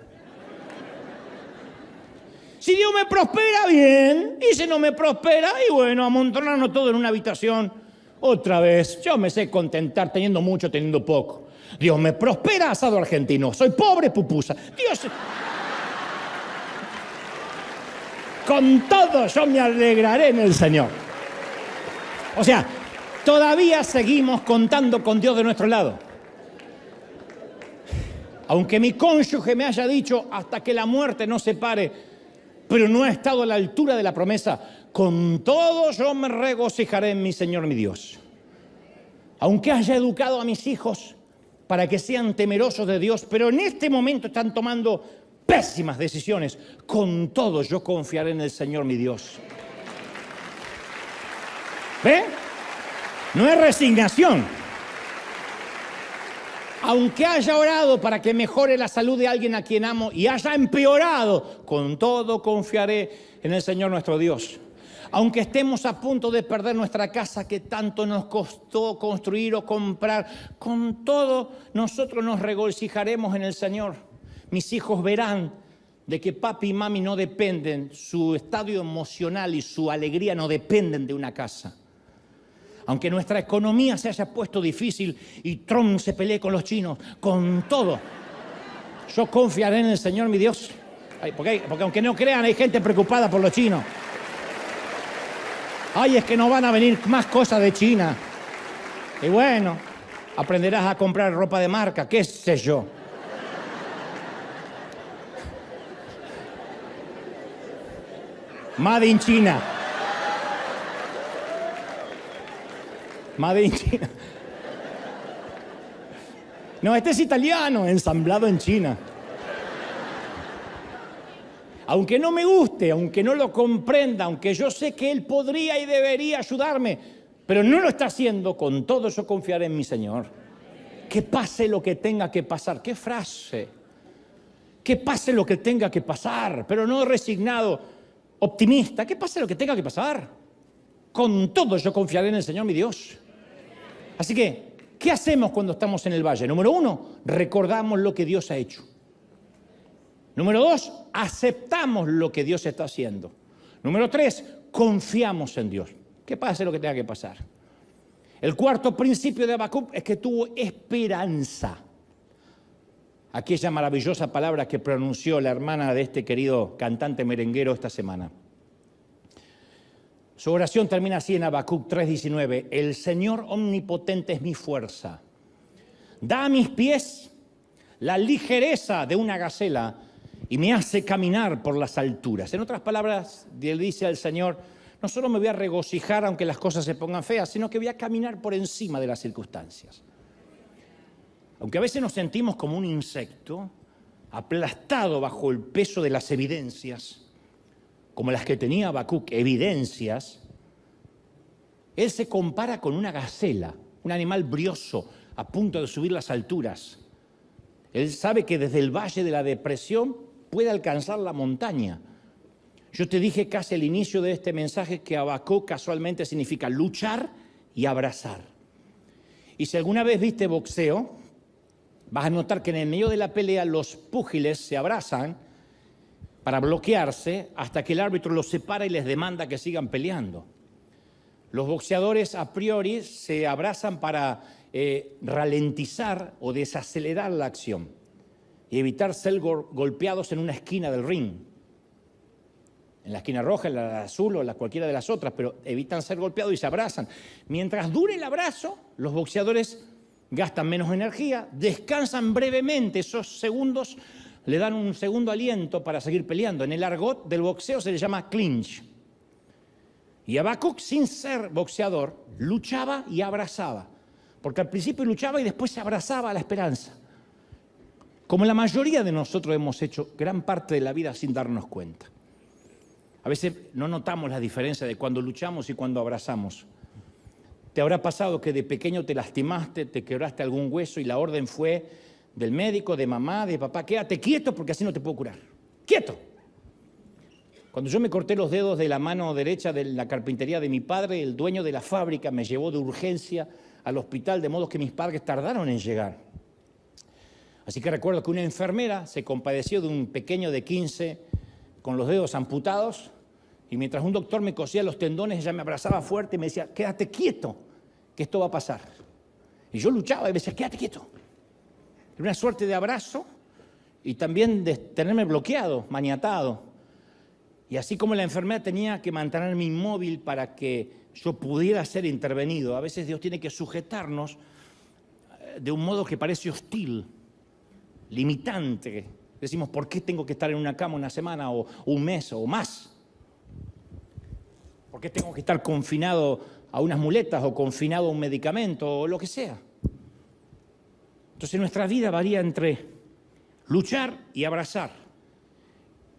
Si Dios me prospera, bien. Y si no me prospera, y bueno, amontonarnos todo en una habitación. Otra vez, yo me sé contentar teniendo mucho, teniendo poco. Dios me prospera, asado argentino. Soy pobre, pupusa. Dios... Con todo yo me alegraré en el Señor. O sea, todavía seguimos contando con Dios de nuestro lado. Aunque mi cónyuge me haya dicho hasta que la muerte nos separe, pero no ha estado a la altura de la promesa, con todo yo me regocijaré en mi Señor, mi Dios. Aunque haya educado a mis hijos para que sean temerosos de Dios, pero en este momento están tomando pésimas decisiones, con todo yo confiaré en el Señor, mi Dios. ¿Ve? No es resignación. Aunque haya orado para que mejore la salud de alguien a quien amo y haya empeorado, con todo confiaré en el Señor nuestro Dios. Aunque estemos a punto de perder nuestra casa que tanto nos costó construir o comprar, con todo nosotros nos regocijaremos en el Señor. Mis hijos verán de que papi y mami no dependen, su estadio emocional y su alegría no dependen de una casa. Aunque nuestra economía se haya puesto difícil y Trump se pelee con los chinos, con todo, yo confiaré en el Señor, mi Dios. Porque aunque no crean, hay gente preocupada por los chinos. Ay, es que no van a venir más cosas de China. Y bueno, aprenderás a comprar ropa de marca, qué sé yo. Made in China. Made in China. No, este es italiano, ensamblado en China. Aunque no me guste, aunque no lo comprenda, aunque yo sé que él podría y debería ayudarme, pero no lo está haciendo, con todo yo confiaré en mi Señor. Que pase lo que tenga que pasar. ¡Qué frase! Que pase lo que tenga que pasar, pero no resignado, optimista. Que pase lo que tenga que pasar. Con todo yo confiaré en el Señor, mi Dios. Así que, ¿qué hacemos cuando estamos en el valle? Número 1, recordamos lo que Dios ha hecho. Número 2, aceptamos lo que Dios está haciendo. Número 3, confiamos en Dios. Que pase lo que tenga que pasar. El cuarto principio de Habacuc es que tuvo esperanza. Aquella maravillosa palabra que pronunció la hermana de este querido cantante merenguero esta semana. Su oración termina así en Habacuc 3:19. El Señor omnipotente es mi fuerza. Da a mis pies la ligereza de una gacela y me hace caminar por las alturas. En otras palabras, él dice al Señor, no solo me voy a regocijar aunque las cosas se pongan feas, sino que voy a caminar por encima de las circunstancias. Aunque a veces nos sentimos como un insecto, aplastado bajo el peso de las evidencias, como las que tenía Habacuc, evidencias, él se compara con una gacela, un animal brioso, a punto de subir las alturas. Él sabe que desde el valle de la depresión puede alcanzar la montaña. Yo te dije casi al inicio de este mensaje que Habacuc casualmente significa luchar y abrazar. Y si alguna vez viste boxeo, vas a notar que en el medio de la pelea los púgiles se abrazan para bloquearse hasta que el árbitro los separa y les demanda que sigan peleando. Los boxeadores a priori se abrazan para ralentizar o desacelerar la acción y evitar ser golpeados en una esquina del ring. En la esquina roja, en la azul o en cualquiera de las otras, pero evitan ser golpeados y se abrazan. Mientras dure el abrazo, los boxeadores gastan menos energía, descansan brevemente, esos segundos le dan un segundo aliento para seguir peleando. En el argot del boxeo se le llama clinch. Y Habacuc, sin ser boxeador, luchaba y abrazaba Porque al principio luchaba y después se abrazaba a la esperanza. Como la mayoría de nosotros hemos hecho gran parte de la vida sin darnos cuenta. A veces no notamos la diferencia de cuando luchamos y cuando abrazamos. Te habrá pasado que de pequeño te lastimaste, te quebraste algún hueso y la orden fue del médico, de mamá, de papá: quédate quieto porque así no te puedo curar. ¡Quieto! Cuando yo me corté los dedos de la mano derecha de la carpintería de mi padre, el dueño de la fábrica me llevó de urgencia al hospital, de modo que mis padres tardaron en llegar. Así que recuerdo que una enfermera se compadeció de un pequeño de 15 con los dedos amputados, y mientras un doctor me cosía los tendones, ella me abrazaba fuerte y me decía: quédate quieto, que esto va a pasar. Y yo luchaba y me decía: quédate quieto. Era una suerte de abrazo y también de tenerme bloqueado, maniatado. Y así como la enfermera tenía que mantenerme inmóvil para que yo pudiera ser intervenido, a veces Dios tiene que sujetarnos de un modo que parece hostil, limitante. Decimos: ¿por qué tengo que estar en una cama una semana o un mes o más? ¿Por qué tengo que estar confinado a unas muletas o confinado a un medicamento o lo que sea? Entonces nuestra vida varía entre luchar y abrazar,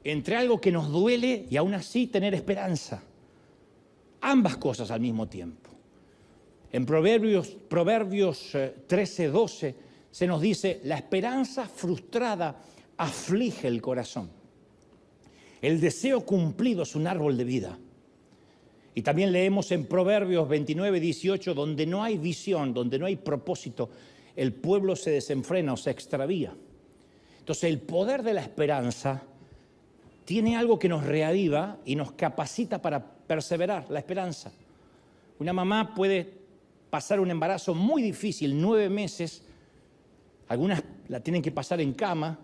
entre algo que nos duele y aún así tener esperanza. Ambas cosas al mismo tiempo. En Proverbios 13:12 se nos dice: la esperanza frustrada aflige el corazón. El deseo cumplido es un árbol de vida. Y también leemos en Proverbios 29:18: donde no hay visión, donde no hay propósito, el pueblo se desenfrena o se extravía. Entonces el poder de la esperanza tiene algo que nos reaviva y nos capacita para perseverar, la esperanza. Una mamá puede pasar un embarazo muy difícil, 9 meses, algunas la tienen que pasar en cama,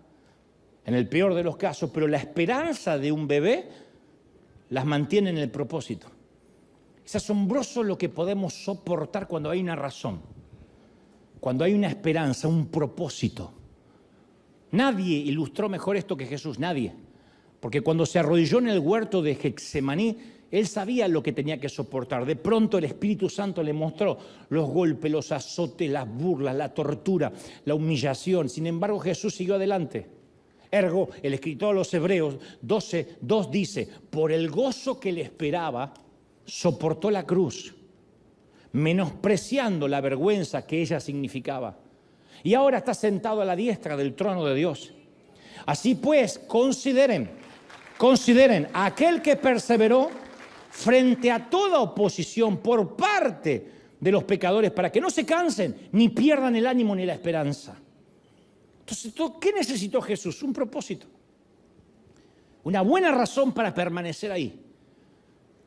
en el peor de los casos, pero la esperanza de un bebé las mantiene en el propósito. Es asombroso lo que podemos soportar cuando hay una razón, cuando hay una esperanza, un propósito. Nadie ilustró mejor esto que Jesús, nadie. Porque cuando se arrodilló en el huerto de Getsemaní, él sabía lo que tenía que soportar. De pronto el Espíritu Santo le mostró los golpes, los azotes, las burlas, la tortura, la humillación. Sin embargo, Jesús siguió adelante. Ergo, el escritor a los Hebreos 12:2 dice: por el gozo que le esperaba, soportó la cruz, menospreciando la vergüenza que ella significaba. Y ahora está sentado a la diestra del trono de Dios. Así pues, consideren a aquel que perseveró frente a toda oposición por parte de los pecadores, para que no se cansen ni pierdan el ánimo ni la esperanza. Entonces, ¿qué necesitó Jesús? Un propósito, una buena razón para permanecer ahí.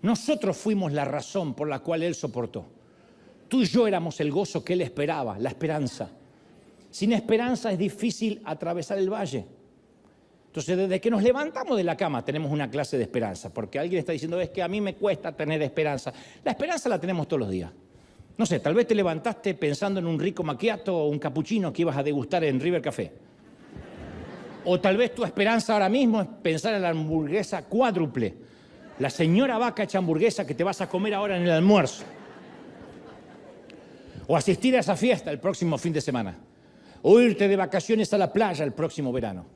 Nosotros fuimos la razón por la cual Él soportó. Tú y yo éramos el gozo que Él esperaba, la esperanza. Sin esperanza es difícil atravesar el valle. Entonces, desde que nos levantamos de la cama tenemos una clase de esperanza, porque alguien está diciendo: es que a mí me cuesta tener esperanza. La esperanza la tenemos todos los días. No sé, tal vez te levantaste pensando en un rico macchiato o un cappuccino que ibas a degustar en River Café. O tal vez tu esperanza ahora mismo es pensar en la hamburguesa cuádruple, la señora vaca hecha hamburguesa que te vas a comer ahora en el almuerzo. O asistir a esa fiesta el próximo fin de semana. O irte de vacaciones a la playa el próximo verano.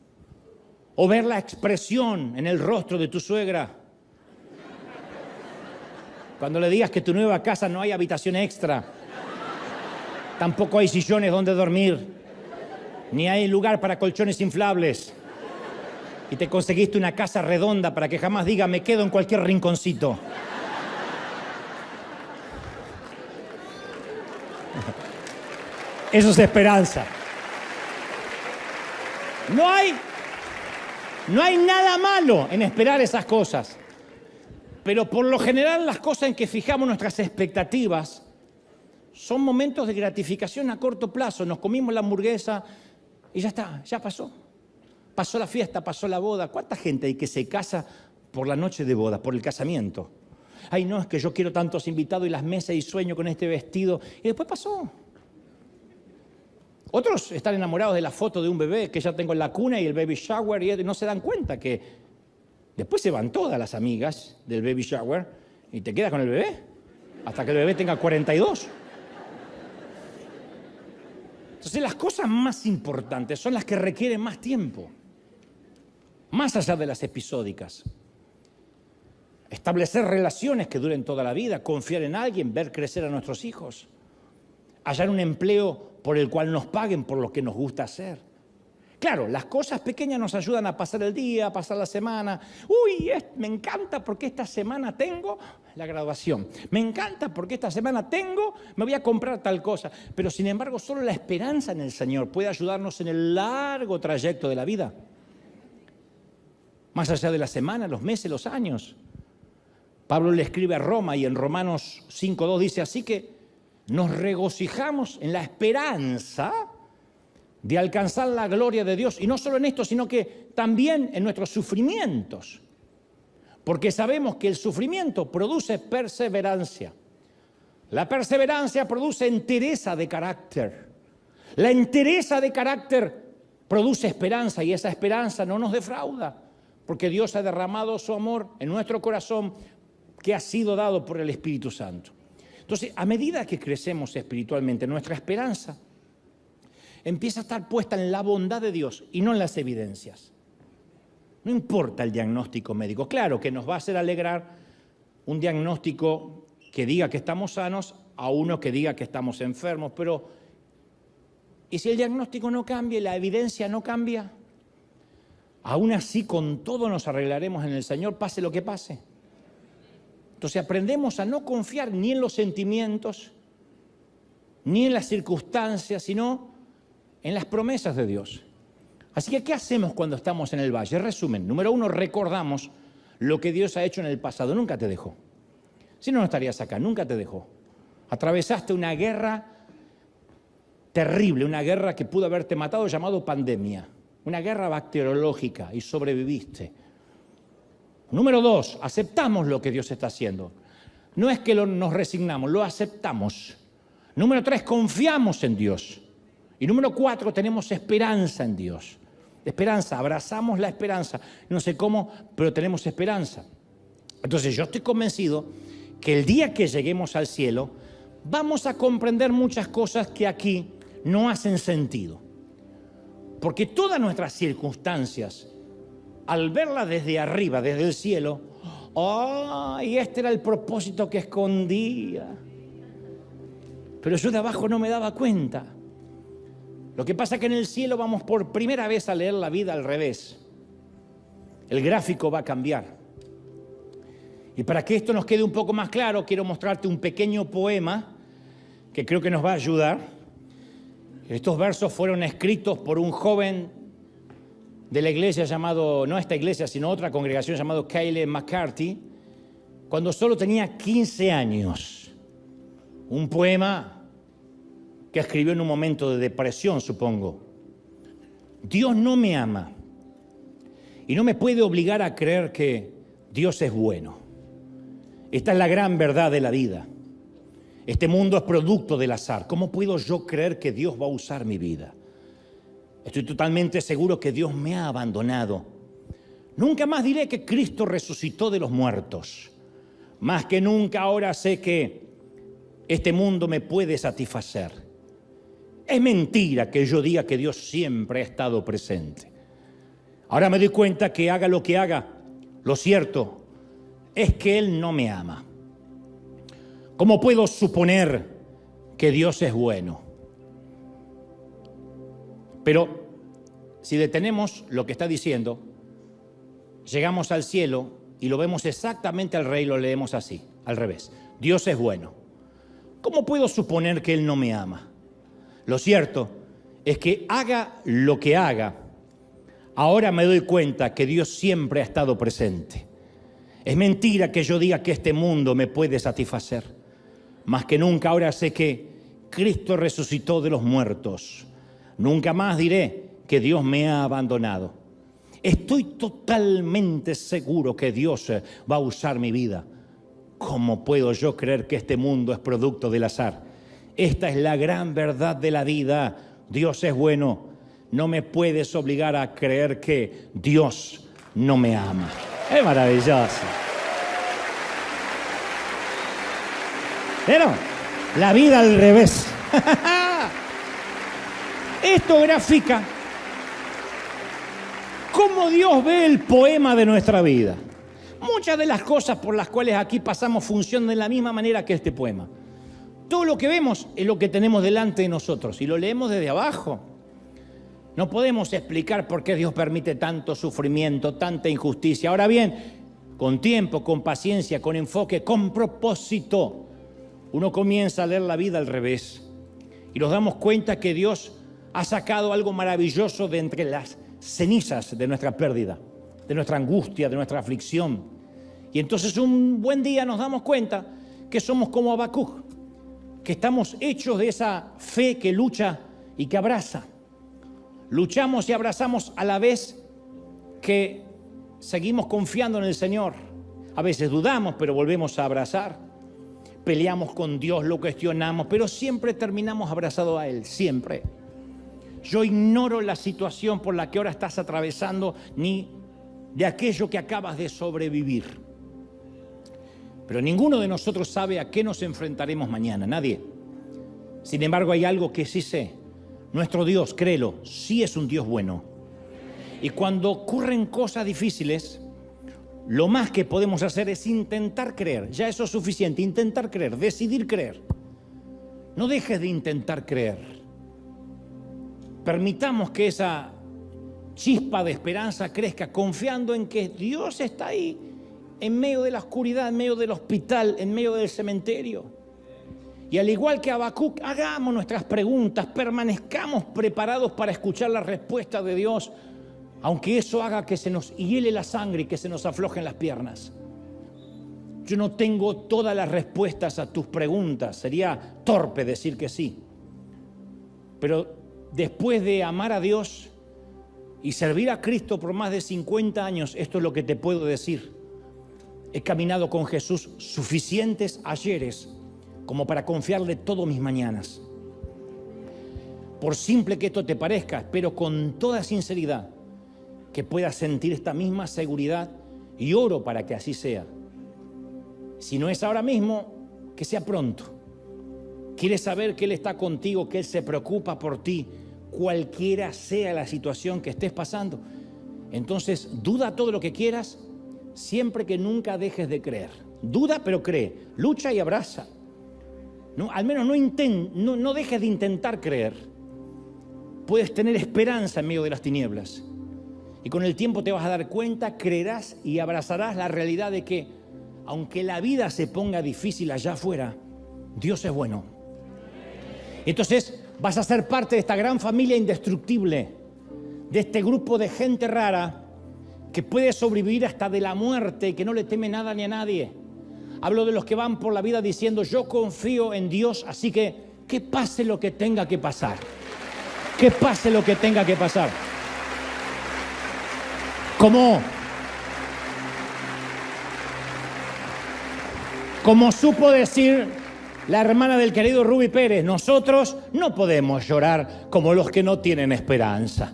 O ver la expresión en el rostro de tu suegra cuando le digas que en tu nueva casa no hay habitación extra, tampoco hay sillones donde dormir, ni hay lugar para colchones inflables, y te conseguiste una casa redonda para que jamás diga: me quedo en cualquier rinconcito. Eso es esperanza. No hay nada malo en esperar esas cosas. Pero por lo general las cosas en que fijamos nuestras expectativas son momentos de gratificación a corto plazo. Nos comimos la hamburguesa y ya está, ya pasó. Pasó la fiesta, pasó la boda. ¿Cuánta gente hay que se casa por la noche de boda, por el casamiento? Ay, no, es que yo quiero tantos invitados y las mesas y sueño con este vestido. Y después pasó. Otros están enamorados de la foto de un bebé que ya tengo en la cuna y el baby shower, y no se dan cuenta que después se van todas las amigas del baby shower y te quedas con el bebé hasta que el bebé tenga 42. Entonces las cosas más importantes son las que requieren más tiempo, más allá de las episódicas. Establecer relaciones que duren toda la vida, confiar en alguien, ver crecer a nuestros hijos, hallar un empleo por el cual nos paguen por lo que nos gusta hacer. Claro, las cosas pequeñas nos ayudan a pasar el día, a pasar la semana. Uy, me encanta porque esta semana tengo la graduación. Me encanta porque esta semana me voy a comprar tal cosa. Pero sin embargo, solo la esperanza en el Señor puede ayudarnos en el largo trayecto de la vida. Más allá de la semana, los meses, los años. Pablo le escribe a Roma y en Romanos 5:2 dice, así que nos regocijamos en la esperanza de alcanzar la gloria de Dios. Y no solo en esto, sino que también en nuestros sufrimientos. Porque sabemos que el sufrimiento produce perseverancia. La perseverancia produce entereza de carácter. La entereza de carácter produce esperanza y esa esperanza no nos defrauda. Porque Dios ha derramado su amor en nuestro corazón que ha sido dado por el Espíritu Santo. Entonces, a medida que crecemos espiritualmente, nuestra esperanza empieza a estar puesta en la bondad de Dios y no en las evidencias. No importa el diagnóstico médico. Claro que nos va a hacer alegrar un diagnóstico que diga que estamos sanos a uno que diga que estamos enfermos, pero ¿y si el diagnóstico no cambia y la evidencia no cambia? Aún así, con todo nos arreglaremos en el Señor, pase lo que pase. Entonces aprendemos a no confiar ni en los sentimientos, ni en las circunstancias, sino en las promesas de Dios. Así que, ¿qué hacemos cuando estamos en el valle? Resumen, número 1, recordamos lo que Dios ha hecho en el pasado. Nunca te dejó. Si no, no estarías acá, nunca te dejó. Atravesaste una guerra terrible, una guerra que pudo haberte matado, llamado pandemia. Una guerra bacteriológica y sobreviviste. Número 2, aceptamos lo que Dios está haciendo. No es que nos resignamos, lo aceptamos. Número 3, confiamos en Dios. Y número 4, tenemos esperanza en Dios. Esperanza, abrazamos la esperanza. No sé cómo, pero tenemos esperanza. Entonces yo estoy convencido que el día que lleguemos al cielo, vamos a comprender muchas cosas que aquí no hacen sentido. Porque todas nuestras circunstancias, al verlas desde arriba, desde el cielo, y este era el propósito que escondía. Pero yo de abajo no me daba cuenta. Lo que pasa es que en el cielo vamos por primera vez a leer la vida al revés. El gráfico va a cambiar. Y para que esto nos quede un poco más claro, quiero mostrarte un pequeño poema que creo que nos va a ayudar. Estos versos fueron escritos por un joven de la iglesia llamado, no esta iglesia, sino otra congregación llamado Kyle McCarthy, cuando solo tenía 15 años. Un poema que escribió en un momento de depresión, supongo. Dios no me ama y no me puede obligar a creer que Dios es bueno. Esta es la gran verdad de la vida. Este mundo es producto del azar. ¿Cómo puedo yo creer que Dios va a usar mi vida? Estoy totalmente seguro que Dios me ha abandonado. Nunca más diré que Cristo resucitó de los muertos. Más que nunca ahora sé que este mundo me puede satisfacer. Es mentira que yo diga que Dios siempre ha estado presente. Ahora me doy cuenta que haga lo que haga, lo cierto es que Él no me ama. ¿Cómo puedo suponer que Dios es bueno? Pero si detenemos lo que está diciendo, llegamos al cielo y lo vemos exactamente al rey, lo leemos así, al revés. Dios es bueno. ¿Cómo puedo suponer que Él no me ama? Lo cierto es que haga lo que haga, ahora me doy cuenta que Dios siempre ha estado presente. Es mentira que yo diga que este mundo me puede satisfacer. Más que nunca ahora sé que Cristo resucitó de los muertos. Nunca más diré que Dios me ha abandonado. Estoy totalmente seguro que Dios va a usar mi vida. ¿Cómo puedo yo creer que este mundo es producto del azar? Esta es la gran verdad de la vida. Dios es bueno. No me puedes obligar a creer que Dios no me ama. Es maravilloso. Pero la vida al revés. Esto grafica cómo Dios ve el poema de nuestra vida. Muchas de las cosas por las cuales aquí pasamos funcionan de la misma manera que este poema. Todo lo que vemos es lo que tenemos delante de nosotros y lo leemos desde abajo. No podemos explicar por qué Dios permite tanto sufrimiento, tanta injusticia. Ahora bien, con tiempo, con paciencia, con enfoque, con propósito, uno comienza a leer la vida al revés y nos damos cuenta que Dios ha sacado algo maravilloso de entre las cenizas de nuestra pérdida, de nuestra angustia, de nuestra aflicción. Y entonces un buen día nos damos cuenta que somos como Habacuc, que estamos hechos de esa fe que lucha y que abraza. Luchamos y abrazamos a la vez que seguimos confiando en el Señor. A veces dudamos, pero volvemos a abrazar. Peleamos con Dios, lo cuestionamos, pero siempre terminamos abrazados a Él, siempre. Yo ignoro la situación por la que ahora estás atravesando, ni de aquello que acabas de sobrevivir. Pero ninguno de nosotros sabe a qué nos enfrentaremos mañana, nadie. Sin embargo, hay algo que sí sé. Nuestro Dios, créelo, sí es un Dios bueno. Y cuando ocurren cosas difíciles, lo más que podemos hacer es intentar creer. Ya eso es suficiente, intentar creer, decidir creer. No dejes de intentar creer. Permitamos que esa chispa de esperanza crezca, confiando en que Dios está ahí, en medio de la oscuridad, en medio del hospital, en medio del cementerio. Y al igual que Habacuc, hagamos nuestras preguntas, permanezcamos preparados para escuchar la respuesta de Dios, aunque eso haga que se nos hiele la sangre y que se nos aflojen las piernas. Yo no tengo todas las respuestas a tus preguntas, sería torpe decir que sí. Pero después de amar a Dios y servir a Cristo por más de 50 años, esto es lo que te puedo decir. He caminado con Jesús suficientes ayeres como para confiarle todos mis mañanas. Por simple que esto te parezca, espero con toda sinceridad que puedas sentir esta misma seguridad y oro para que así sea. Si no es ahora mismo, que sea pronto. ¿Quieres saber que Él está contigo, que Él se preocupa por ti, cualquiera sea la situación que estés pasando? Entonces, duda todo lo que quieras, siempre que nunca dejes de creer. Duda, pero cree. Lucha y abraza. No, al menos no dejes de intentar creer. Puedes tener esperanza en medio de las tinieblas. Y con el tiempo te vas a dar cuenta, creerás y abrazarás la realidad de que, aunque la vida se ponga difícil allá afuera, Dios es bueno. Entonces vas a ser parte de esta gran familia indestructible, de este grupo de gente rara que puede sobrevivir hasta de la muerte y que no le teme nada ni a nadie. Hablo de los que van por la vida diciendo, yo confío en Dios, así que pase lo que tenga que pasar. Que pase lo que tenga que pasar. Como supo decir la hermana del querido Rubí Pérez, nosotros no podemos llorar como los que no tienen esperanza.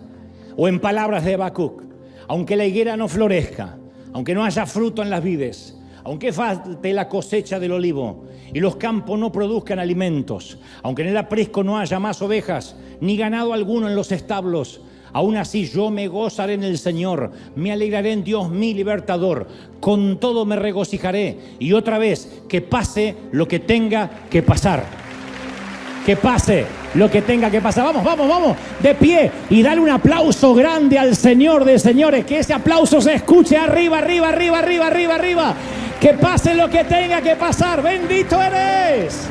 O en palabras de Habacuc, aunque la higuera no florezca, aunque no haya fruto en las vides, aunque falte la cosecha del olivo y los campos no produzcan alimentos, aunque en el aprisco no haya más ovejas, ni ganado alguno en los establos, aún así yo me gozaré en el Señor, me alegraré en Dios mi libertador, con todo me regocijaré, y otra vez, que pase lo que tenga que pasar. Que pase lo que tenga que pasar. Vamos, de pie y dale un aplauso grande al Señor de señores, que ese aplauso se escuche arriba. Que pase lo que tenga que pasar. Bendito eres.